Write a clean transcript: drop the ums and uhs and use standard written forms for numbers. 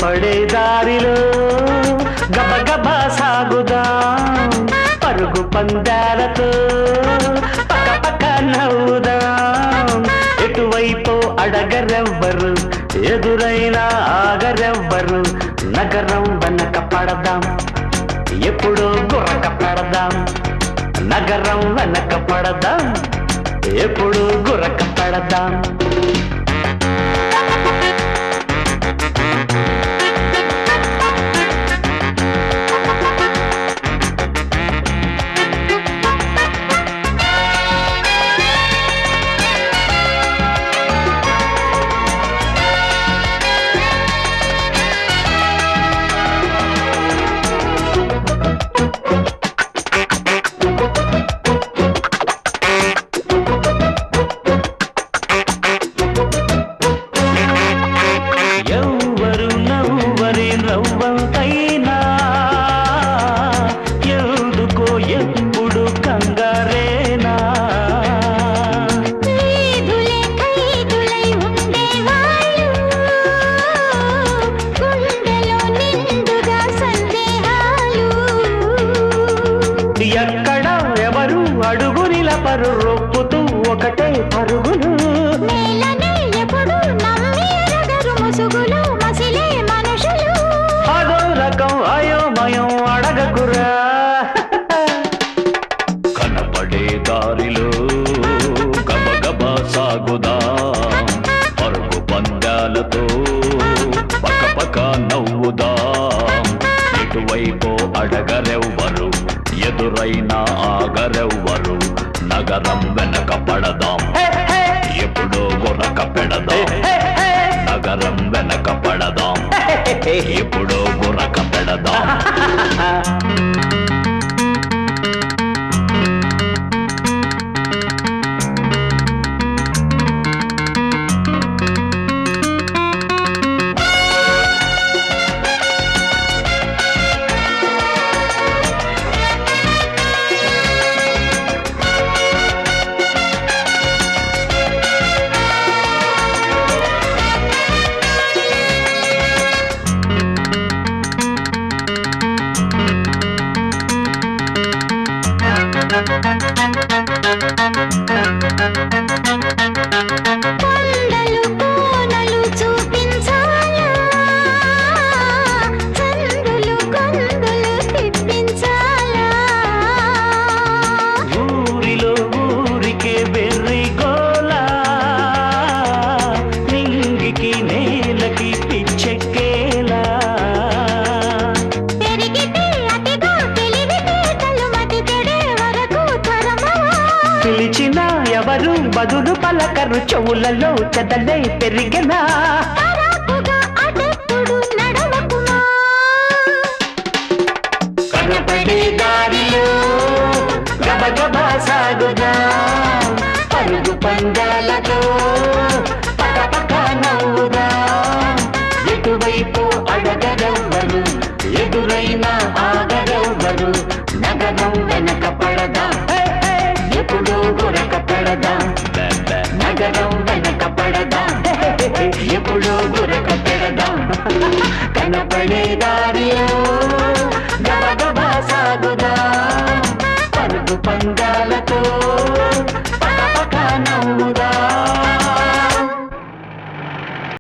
కనపడే దారిలో గబగబా సాగుదాం పరుగు పందాలతో పక్క పక్క నవ్వుదాం ఎటువైపు అడగరెవ్వరు ఎదురైనా ఆగరెవ్వరు నగరం వెనక పడదాం ఎప్పుడూ గుర్రక పడదాం నగరం వెనక పడదాం ఎప్పుడూ గుర్రక పడదాం ఎక్కడ ఎవరు అడుగు నిలపరు రొప్పుతూ ఒకటే పరుగులు అదో రకం అయోమయం అడగకురా కనపడే దారిలో గబగబా సాగుదాం పరుగు పందాలతో పక్క పక్క నవ్వుదాం ఎటువైపు అడగరెవ్వరు ఎదురైనా ఆగరెవ్వరు నగరం వెనక పడదాం ఎప్పుడో గురక పెడదాం నగరం వెనక పడదాం ఎప్పుడో గురక పెడదాం పిలిచిన ఎవరు బదులు పలకరు చెవులలో చెదలే పెరిగినా కనపడే దారిలో గబగబా సాగుదాం పరుగు పందాలతో పక్క పక్క నవ్వుదాం ఎటువైపు అడగరెవ్వరు ఎదురైనా ఆగరెవ్వరు నగరం వెనక పడదాం ఎప్పుడూ గురక పెడదాం నగరం వెనక పడదాం ఎప్పుడూ గురక పెడదాం కనపడే దారి